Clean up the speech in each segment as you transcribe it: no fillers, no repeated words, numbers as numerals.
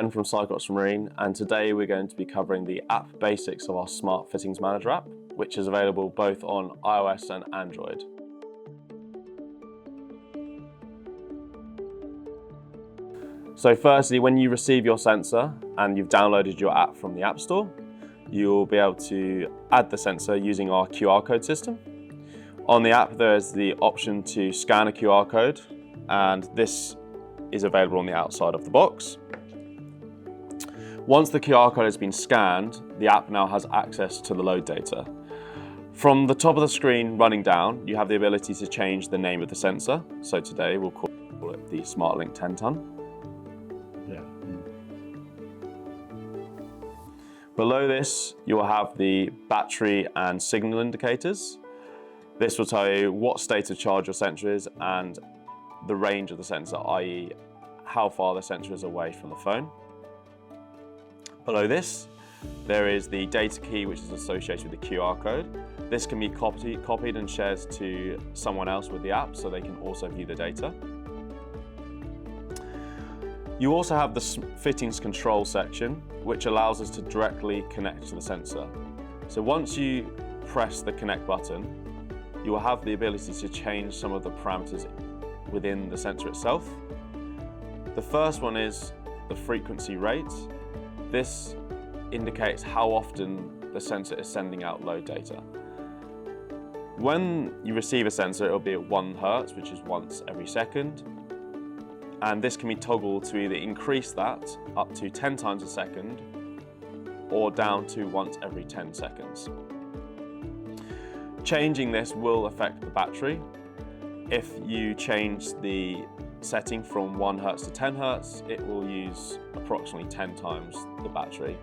Ben from Cyclops Marine, and today we're going to be covering the app basics of our Smart Fittings Manager app, which is available both on iOS and Android. So firstly, when you receive your sensor and you've downloaded your app from the App Store, you'll be able to add the sensor using our QR code system. On the app, there's the option to scan a QR code, and this is available on the outside of the box. Once the QR code has been scanned, the app now has access to the load data. From the top of the screen running down, you have the ability to change the name of the sensor. So today we'll call it the smart𝗱𝗱𝗀𝗀𝗃. Below this, you will have the battery and signal indicators. This will tell you what state of charge your sensor is and the range of the sensor, i.e. how far the sensor is away from the phone. Below this, there is the data key, which is associated with the QR code. This can be copied and shared to someone else with the app, so they can also view the data. You also have the fittings control section, which allows us to directly connect to the sensor. So once you press the connect button, you will have the ability to change some of the parameters within the sensor itself. The first one is the frequency rate. This indicates how often the sensor is sending out load data. When you receive a sensor, it will be at 1 Hz, which is once every second. And this can be toggled to either increase that up to 10 times a second or down to once every 10 seconds. Changing this will affect the battery. If you change the setting from 1 Hz to 10 Hz, it will use approximately 10 times the battery.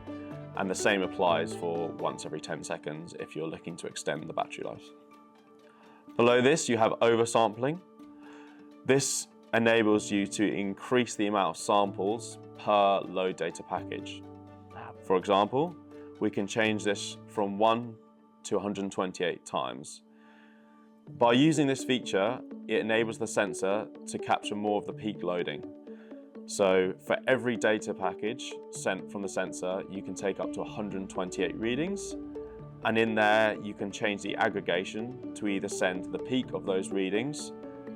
And the same applies for once every 10 seconds if you're looking to extend the battery life. Below this, you have oversampling. This enables you to increase the amount of samples per load data package. For example, we can change this from 1 to 128 times. By using this feature, it enables the sensor to capture more of the peak loading. So for every data package sent from the sensor, you can take up to 128 readings. And in there, you can change the aggregation to either send the peak of those readings,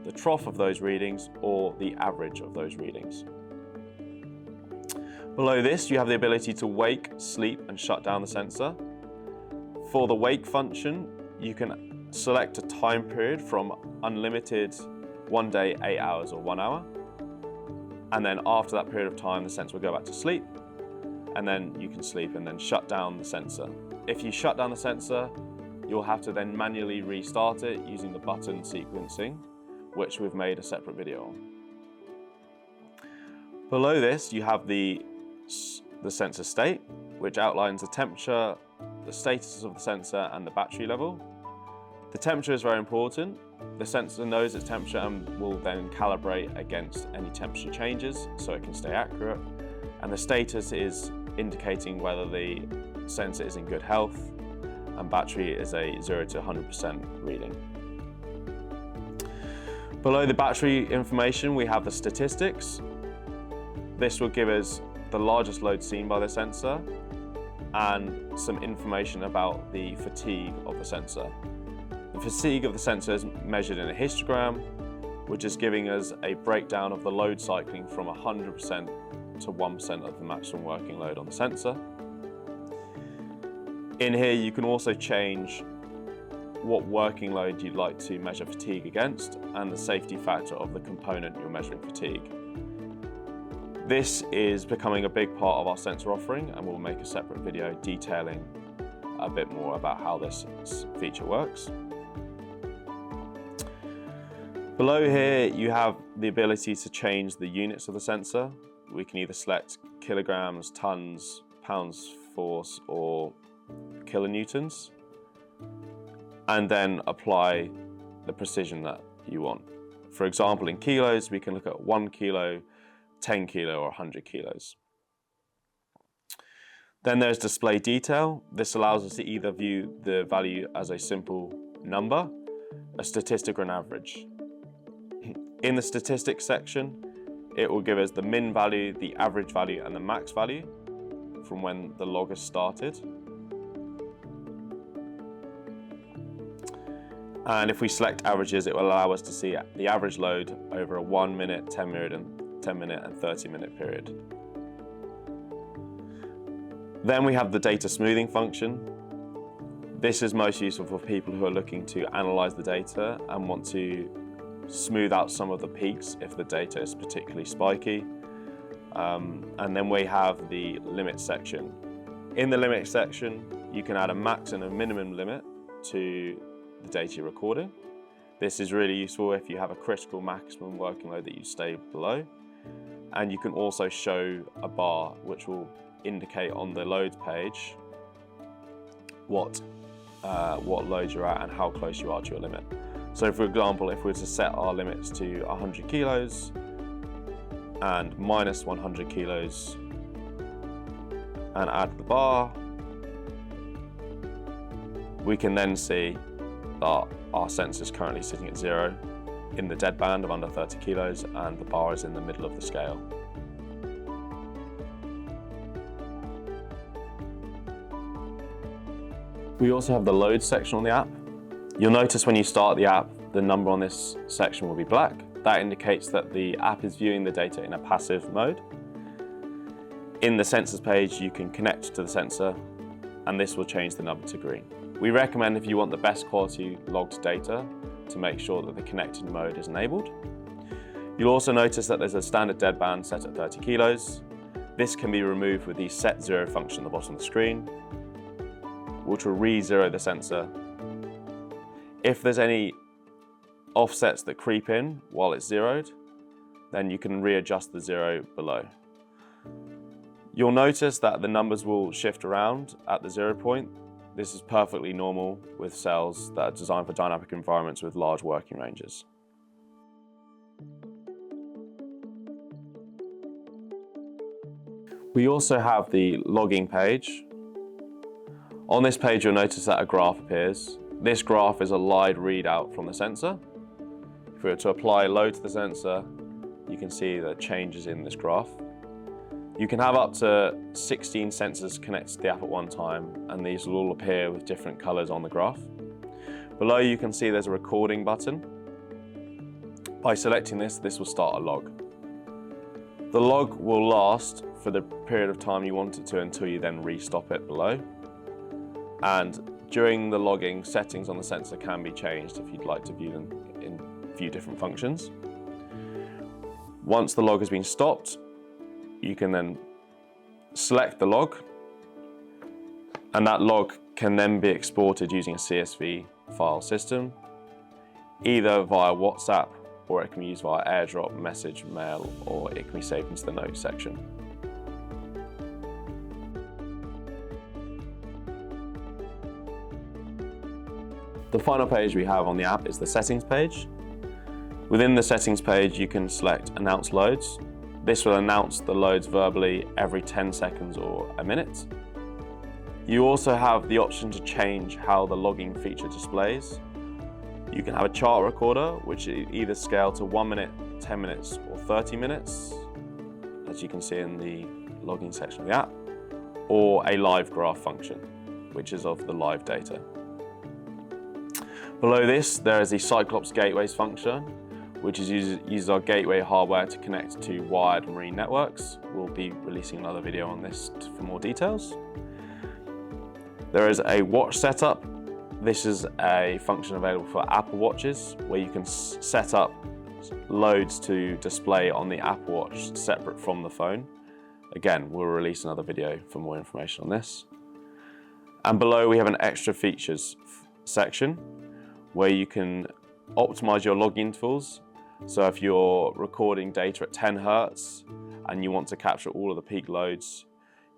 the trough of those readings, or the average of those readings. Below this, you have the ability to wake, sleep, and shut down the sensor. For the wake function, you can select a time period from unlimited 1 day, 8 hours, or 1 hour. And then after that period of time, the sensor will go back to sleep, and then you can sleep and then shut down the sensor. If you shut down the sensor, you'll have to then manually restart it using the button sequencing, which we've made a separate video on. Below this, you have the sensor state, which outlines the temperature, the status of the sensor, and the battery level. The temperature is very important. The sensor knows its temperature and will then calibrate against any temperature changes so it can stay accurate. And the status is indicating whether the sensor is in good health, and battery is a 0 to 100% reading. Below the battery information, we have the statistics. This will give us the largest load seen by the sensor and some information about the fatigue of the sensor. The fatigue of the sensor is measured in a histogram, which is giving us a breakdown of the load cycling from 100% to 1% of the maximum working load on the sensor. In here, you can also change what working load you'd like to measure fatigue against and the safety factor of the component you're measuring fatigue. This is becoming a big part of our sensor offering, and we'll make a separate video detailing a bit more about how this feature works. Below here, you have the ability to change the units of the sensor. We can either select kilograms, tons, pounds force, or kilonewtons, and then apply the precision that you want. For example, in kilos, we can look at 1 kilo, 10 kilo, or 100 kilos. Then there's display detail. This allows us to either view the value as a simple number, a statistic, or an average. In the statistics section, it will give us the min value, the average value, and the max value from when the log has started. And if we select averages, it will allow us to see the average load over a 1 minute, 10 minute, and 30 minute period. Then we have the data smoothing function. This is most useful for people who are looking to analyze the data and want to smooth out some of the peaks if the data is particularly spiky. And then we have the limit section. In the limit section, you can add a max and a minimum limit to the data you're recording. This is really useful if you have a critical maximum working load that you stay below. And you can also show a bar which will indicate on the loads page what load you're at and how close you are to your limit. So for example, if we were to set our limits to 100 kilos and minus 100 kilos and add the bar, we can then see that our sensor is currently sitting at 0 in the dead band of under 30 kilos and the bar is in the middle of the scale. We also have the load section on the app. You'll notice when you start the app, the number on this section will be black. That indicates that the app is viewing the data in a passive mode. In the sensors page, you can connect to the sensor and this will change the number to green. We recommend, if you want the best quality logged data, to make sure that the connected mode is enabled. You'll also notice that there's a standard deadband set at 30 kilos. This can be removed with the set 0 function at the bottom of the screen, which will re-zero the sensor. If there's any offsets that creep in while it's zeroed, then you can readjust the 0 below. You'll notice that the numbers will shift around at the 0 point. This is perfectly normal with cells that are designed for dynamic environments with large working ranges. We also have the logging page. On this page, you'll notice that a graph appears. This graph is a live readout from the sensor. If we were to apply a load to the sensor, you can see the changes in this graph. You can have up to 16 sensors connected to the app at one time, and these will all appear with different colors on the graph. Below you can see there's a recording button. By selecting this, this will start a log. The log will last for the period of time you want it to until you then re-stop it below. And during the logging, settings on the sensor can be changed if you'd like to view them in a few different functions. Once the log has been stopped, you can then select the log, and that log can then be exported using a CSV file system, either via WhatsApp, or it can be used via AirDrop, message, mail, or it can be saved into the notes section. The final page we have on the app is the settings page. Within the settings page, you can select announce loads. This will announce the loads verbally every 10 seconds or a minute. You also have the option to change how the logging feature displays. You can have a chart recorder, which either scale to 1 minute, 10 minutes, or 30 minutes, as you can see in the logging section of the app, or a live graph function, which is of the live data. Below this, there is the Cyclops gateways function, which uses our gateway hardware to connect to wired marine networks. We'll be releasing another video on this for more details. There is a watch setup. This is a function available for Apple Watches, where you can set up loads to display on the Apple Watch separate from the phone. Again, we'll release another video for more information on this. And below we have an extra features section, where you can optimize your log intervals. So if you're recording data at 10 Hz and you want to capture all of the peak loads,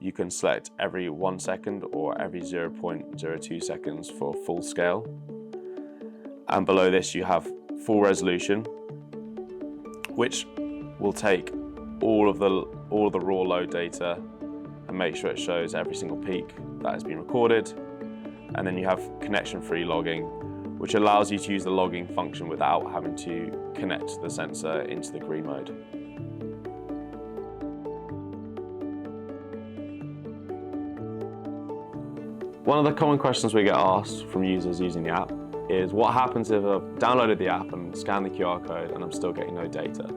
you can select every 1 second or every 0.02 seconds for full scale. And below this you have full resolution, which will take all of the raw load data and make sure it shows every single peak that has been recorded. And then you have connection-free logging, which allows you to use the logging function without having to connect the sensor into the green mode. One of the common questions we get asked from users using the app is what happens if I've downloaded the app and scanned the QR code and I'm still getting no data?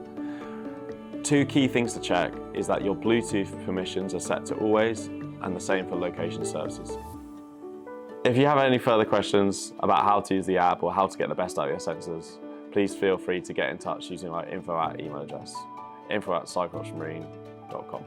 Two key things to check is that your Bluetooth permissions are set to always, and the same for location services. If you have any further questions about how to use the app or how to get the best out of your sensors, please feel free to get in touch using our info@ email address, info@cyclops_marine.com.